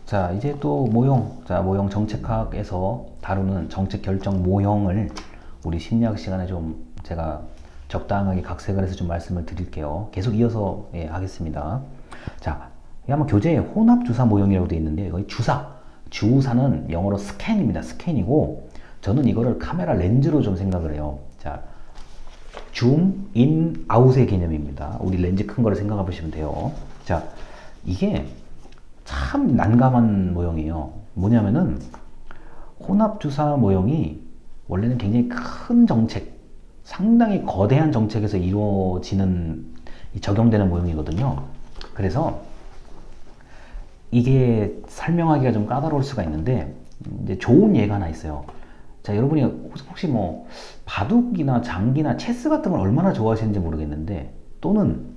자, 이제 또 모형, 자, 모형 정책학에서 다루는 정책 결정 모형을 우리 심리학 시간에 좀 제가 적당하게 각색을 해서 좀 말씀을 드릴게요. 계속 이어서 하겠습니다. 자, 이게 아마 교재에 혼합주사 모형이라고 되어 있는데, 여기 주사는 영어로 스캔입니다. 스캔이고, 저는 이거를 카메라 렌즈로 좀 생각을 해요. 자, 줌, 인, 아웃의 개념입니다. 우리 렌즈 큰 거를 생각해 보시면 돼요. 자, 이게 참 난감한 모형이에요. 뭐냐면은 혼합주사 모형이 원래는 굉장히 큰 정책, 상당히 거대한 정책에서 이루어지는 적용되는 모형이거든요. 그래서 이게 설명하기가 좀 까다로울 수가 있는데 이제 좋은 예가 하나 있어요. 자, 여러분이 혹시 뭐 바둑이나 장기나 체스 같은 걸 얼마나 좋아하시는지 모르겠는데, 또는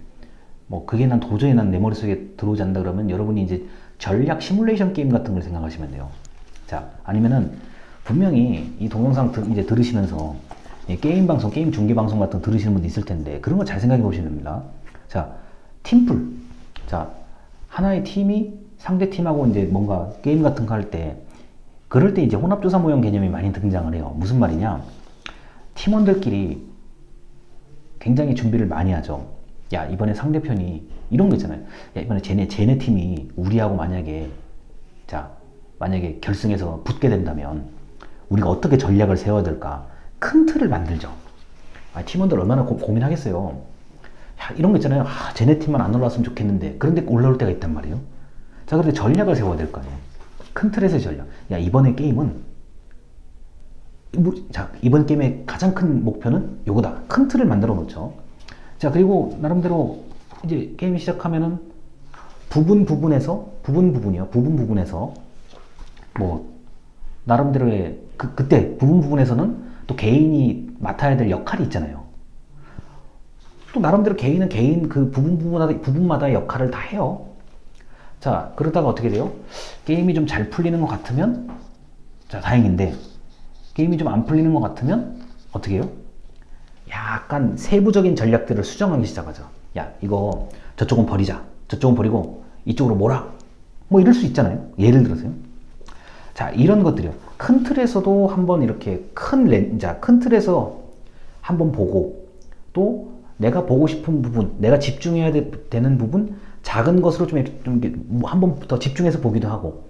뭐 그게 난 도저히 난 내 머릿속에 들어오지 않는다 그러면 여러분이 이제 전략 시뮬레이션 게임 같은 걸 생각하시면 돼요. 자, 아니면은 분명히 이 동영상 이제 들으시면서 게임 방송, 게임 중계 방송 같은 거 들으시는 분도 있을 텐데, 그런 거 잘 생각해 보시면 됩니다. 자, 팀플. 자, 하나의 팀이 상대 팀하고 이제 뭔가 게임 같은 거 할 때, 그럴 때 이제 혼합조사 모형 개념이 많이 등장을 해요. 무슨 말이냐? 팀원들끼리 굉장히 준비를 많이 하죠. 야, 이번에 상대편이 이런 거 있잖아요. 야, 이번에 쟤네 팀이 우리하고 만약에 결승에서 붙게 된다면 우리가 어떻게 전략을 세워야 될까? 큰 틀을 만들죠. 팀원들 얼마나 고민하겠어요. 야, 이런 거 있잖아요. 쟤네 팀만 안 올라왔으면 좋겠는데, 그런데 올라올 때가 있단 말이에요. 자, 그런데 전략을 세워야 될 거 아니에요. 큰 틀에서의 전략. 야, 이번 게임의 가장 큰 목표는 요거다. 큰 틀을 만들어 놓죠. 자, 그리고 나름대로 이제 게임이 시작하면은 부분에서 뭐 나름대로의 그때 부분에서는 또 개인이 맡아야 될 역할이 있잖아요. 또 나름대로 개인은 개인 그 부분마다 역할을 다 해요. 자, 그러다가 어떻게 돼요? 게임이 좀 잘 풀리는 것 같으면, 자, 다행인데, 게임이 좀 안 풀리는 것 같으면 어떻게 해요? 약간 세부적인 전략들을 수정하기 시작하죠. 야, 이거 저쪽은 버리자. 저쪽은 버리고 이쪽으로 몰아. 뭐 이럴 수 있잖아요. 예를 들어서요. 자, 이런 것들이요. 큰 틀에서도 한번 이렇게 큰 틀에서 한번 보고, 또 내가 보고 싶은 부분, 내가 집중해야 되는 부분, 작은 것으로 좀 한번 더 집중해서 보기도 하고,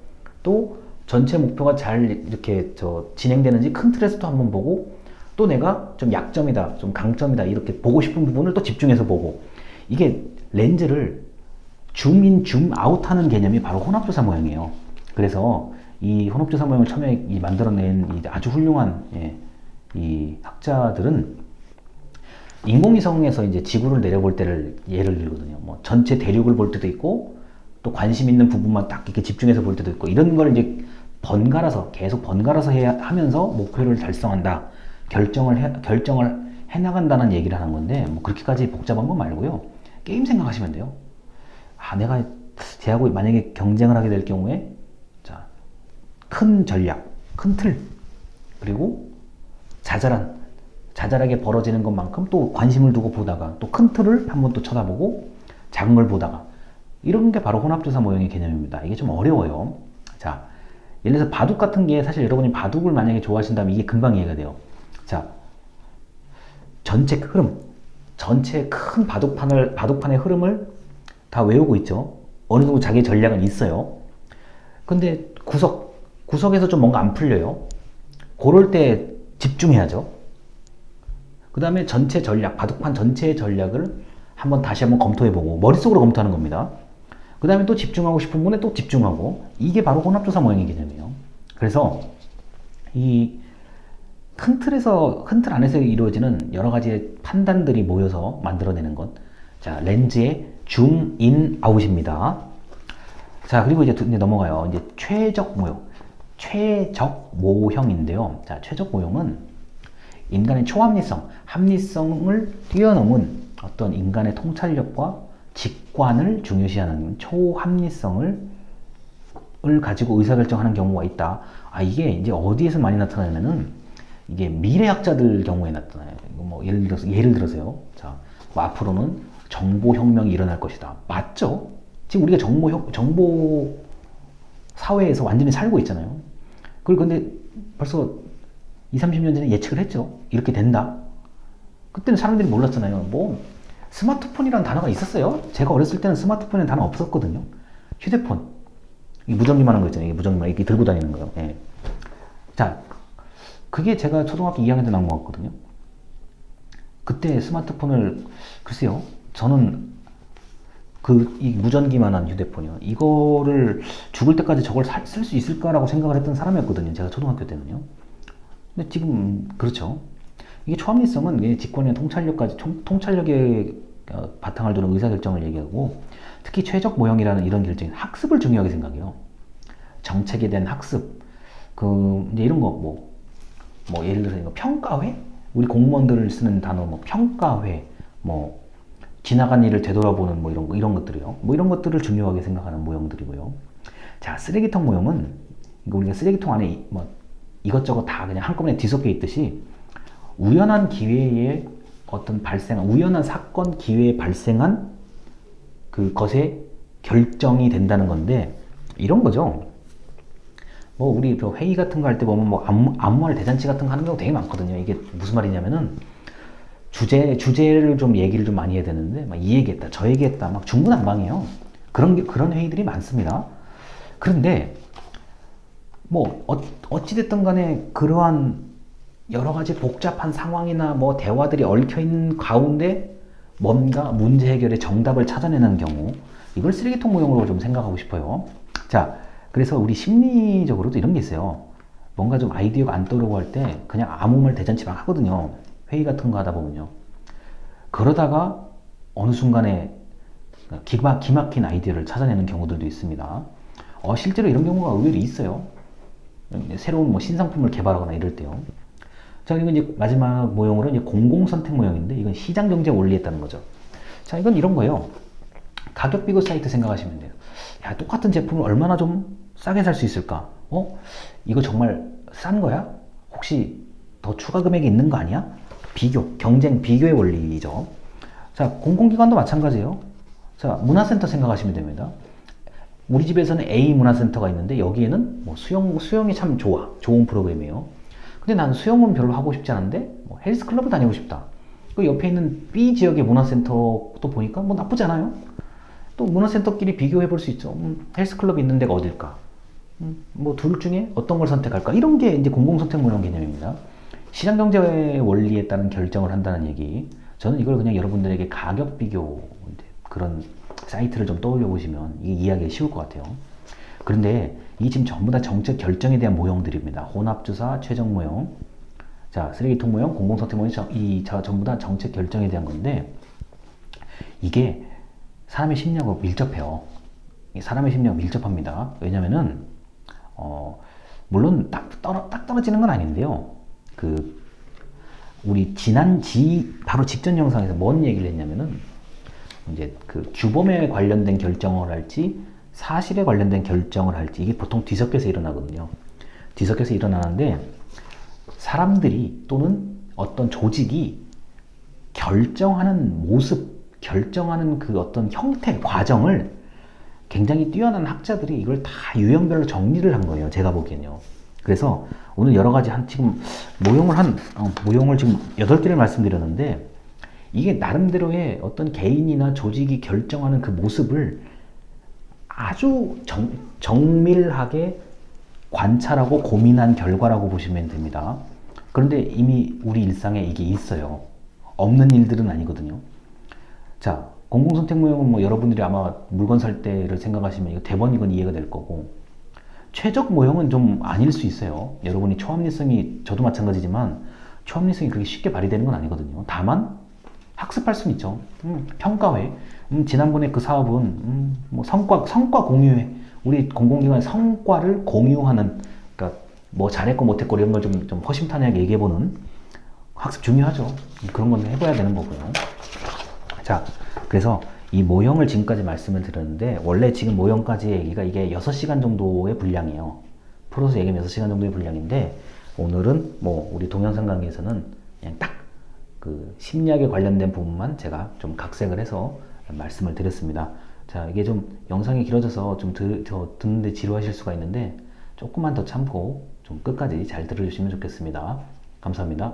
또 전체 목표가 잘 이렇게 진행되는지 큰 틀에서도 한번 보고, 또 내가 좀 약점이다, 좀 강점이다, 이렇게 보고 싶은 부분을 또 집중해서 보고, 이게 렌즈를 줌인, 줌아웃 하는 개념이 바로 혼합조사 모형이에요. 그래서 이 혼합조사 모형을 처음에 만들어낸 아주 훌륭한 이 학자들은 인공위성에서 이제 지구를 내려볼 때를 예를 들거든요. 뭐 전체 대륙을 볼 때도 있고, 또 관심 있는 부분만 딱 이렇게 집중해서 볼 때도 있고, 이런 걸 이제 계속 번갈아서 하면서 목표를 달성한다. 결정을 해나간다는 얘기를 하는 건데, 뭐 그렇게까지 복잡한 거 말고요. 게임 생각하시면 돼요. 내가 쟤하고 만약에 경쟁을 하게 될 경우에, 자, 큰 전략, 큰 틀, 그리고 자잘하게 벌어지는 것만큼 또 관심을 두고 보다가, 또 큰 틀을 한번 또 쳐다보고, 작은 걸 보다가, 이런 게 바로 혼합조사 모형의 개념입니다. 이게 좀 어려워요. 자, 예를 들어서 바둑 같은 게, 사실 여러분이 바둑을 만약에 좋아하신다면 이게 금방 이해가 돼요. 자, 전체 큰 바둑판의 흐름을 다 외우고 있죠. 어느 정도 자기 전략은 있어요. 근데 구석에서 좀 뭔가 안 풀려요. 그럴 때 집중해야죠. 그 다음에 바둑판 전체의 전략을 다시 한번 검토해보고, 머릿속으로 검토하는 겁니다. 그 다음에 또 집중하고 싶은 부분에 또 집중하고, 이게 바로 혼합조사 모형의 개념이에요. 그래서 이 큰 틀 안에서 이루어지는 여러 가지의 판단들이 모여서 만들어내는 것. 자, 렌즈의 줌, 인, 아웃입니다. 자, 그리고 이제 넘어가요. 이제 최적 모형인데요. 자, 최적 모형은 인간의 합리성을 뛰어넘은 어떤 인간의 통찰력과 직관을 중요시하는 초합리성을 가지고 의사결정하는 경우가 있다. 이게 이제 어디에서 많이 나타나냐면은, 이게 미래학자들 경우에 나타나요. 뭐 예를 들어서요. 자, 뭐 앞으로는 정보혁명이 일어날 것이다. 맞죠? 지금 우리가 정보 사회에서 완전히 살고 있잖아요. 그리고 근데 벌써 20, 30년 전에 예측을 했죠. 이렇게 된다. 그때는 사람들이 몰랐잖아요. 뭐 스마트폰이라는 단어가 있었어요. 제가 어렸을 때는 스마트폰이라는 단어 없었거든요. 휴대폰. 이 무전기만 한 거 있잖아요. 이 무전기만 이렇게 들고 다니는 거요. 예. 자, 그게 제가 초등학교 2학년 때 나온 것 같거든요. 그때 스마트폰을 글쎄요. 저는 이 무전기만한 휴대폰이요. 이거를 죽을 때까지 저걸 쓸 수 있을까라고 생각을 했던 사람이었거든요. 제가 초등학교 때는요. 근데 지금 그렇죠. 이게 초합리성은 직권의 통찰력까지 통찰력에 바탕을 두는 의사결정을 얘기하고 특히 최적 모형이라는 이런 결정이 학습을 중요하게 생각해요. 정책에 대한 학습, 이제 이런 거 뭐 예를 들어서 이거 평가회? 우리 공무원들을 쓰는 단어 뭐 평가회, 뭐 지나간 일을 되돌아보는 뭐 이런 것들이요. 뭐 이런 것들을 중요하게 생각하는 모형들이고요. 자, 쓰레기통 모형은 우리가 쓰레기통 안에 뭐 이것저것 다 그냥 한꺼번에 뒤섞여 있듯이 우연한 기회에 우연한 사건 기회에 발생한 그것에 결정이 된다는 건데 이런 거죠. 뭐 우리 회의 같은 거 할 때 보면 뭐 아무 말 대잔치 같은 거 하는 경우 되게 많거든요. 이게 무슨 말이냐면은 주제를 좀 얘기를 좀 많이 해야 되는데 막 이 얘기했다 저 얘기했다 막 중구난방이에요. 그런 회의들이 많습니다. 그런데 뭐 어찌됐든 간에 그러한 여러 가지 복잡한 상황이나 뭐 대화들이 얽혀 있는 가운데 뭔가 문제 해결의 정답을 찾아내는 경우 이걸 쓰레기통 모형으로 좀 생각하고 싶어요. 자, 그래서 우리 심리적으로도 이런 게 있어요. 뭔가 좀 아이디어가 안 떠오르고 할 때 그냥 아무 말 대잔치 막 하거든요. 회의 같은 거 하다 보면요. 그러다가 어느 순간에 기막힌 아이디어를 찾아내는 경우들도 있습니다. 실제로 이런 경우가 의외로 있어요. 새로운 뭐 신상품을 개발하거나 이럴 때요. 자, 이건 이제 마지막 모형으로 이제 공공선택 모형인데 이건 시장경제 원리에 따른 거죠. 자, 이건 이런 거예요. 가격 비교 사이트 생각하시면 돼요. 야, 똑같은 제품을 얼마나 좀 싸게 살 수 있을까? 이거 정말 싼 거야? 혹시 더 추가 금액이 있는 거 아니야? 경쟁 비교의 원리죠. 자, 공공기관도 마찬가지예요. 자, 문화센터 생각하시면 됩니다. 우리 집에서는 A 문화센터가 있는데 여기에는 뭐 수영이 참 좋은 프로그램이에요. 근데 난 수영은 별로 하고 싶지 않은데 뭐 헬스클럽을 다니고 싶다. 그 옆에 있는 B 지역의 문화센터도 보니까 뭐 나쁘지 않아요. 또 문화센터끼리 비교해 볼 수 있죠. 헬스클럽이 있는 데가 어딜까? 뭐 둘 중에 어떤 걸 선택할까? 이런 게 이제 공공선택 모형 개념입니다. 시장경제의 원리에 따른 결정을 한다는 얘기. 저는 이걸 그냥 여러분들에게 가격 비교 그런 사이트를 좀 떠올려 보시면 이게 이해하기 쉬울 것 같아요. 그런데 이 지금 전부 다 정책 결정에 대한 모형들입니다. 혼합주사, 최적 모형, 자 쓰레기통 모형, 공공선택 모형, 전부 다 정책 결정에 대한 건데 이게 사람의 심리하고 밀접해요. 사람의 심리하고 밀접합니다. 왜냐면은 물론 딱 떨어지는 건 아닌데요. 우리 바로 직전 영상에서 뭔 얘기를 했냐면은 이제 규범에 관련된 결정을 할지 사실에 관련된 결정을 할지 이게 보통 뒤섞여서 일어나거든요. 뒤섞여서 일어나는데 사람들이 또는 어떤 조직이 결정하는 모습, 결정하는 어떤 형태, 과정을 굉장히 뛰어난 학자들이 이걸 다 유형별로 정리를 한 거예요. 제가 보기엔요. 그래서 오늘 여러 가지 지금 모형을 지금 8개를 말씀드렸는데 이게 나름대로의 어떤 개인이나 조직이 결정하는 그 모습을 아주 정밀하게 관찰하고 고민한 결과라고 보시면 됩니다. 그런데 이미 우리 일상에 이게 있어요. 없는 일들은 아니거든요. 자, 공공선택 모형은 뭐 여러분들이 아마 물건 살 때를 생각하시면 이거 대번 이건 이해가 될 거고 최적 모형은 좀 아닐 수 있어요. 여러분이 초합리성이 저도 마찬가지지만 초합리성이 그렇게 쉽게 발휘되는 건 아니거든요. 다만 학습할 수는 있죠. 평가회. 지난번에 그 사업은 뭐 성과 공유회. 우리 공공기관의 성과를 공유하는, 그러니까 뭐 잘했고 못했고 이런 걸 좀 허심탄회하게 얘기해보는 학습 중요하죠. 그런 건 해봐야 되는 거고요. 자, 그래서 이 모형을 지금까지 말씀을 드렸는데 원래 지금 모형까지 얘기가 이게 6시간 정도의 분량이에요. 풀어서 얘기하면 6시간 정도의 분량인데 오늘은 뭐 우리 동영상 강의에서는 그냥 딱 심리학에 관련된 부분만 제가 좀 각색을 해서 말씀을 드렸습니다. 자, 이게 좀 영상이 길어져서 좀 듣는데 지루하실 수가 있는데 조금만 더 참고 좀 끝까지 잘 들어주시면 좋겠습니다. 감사합니다.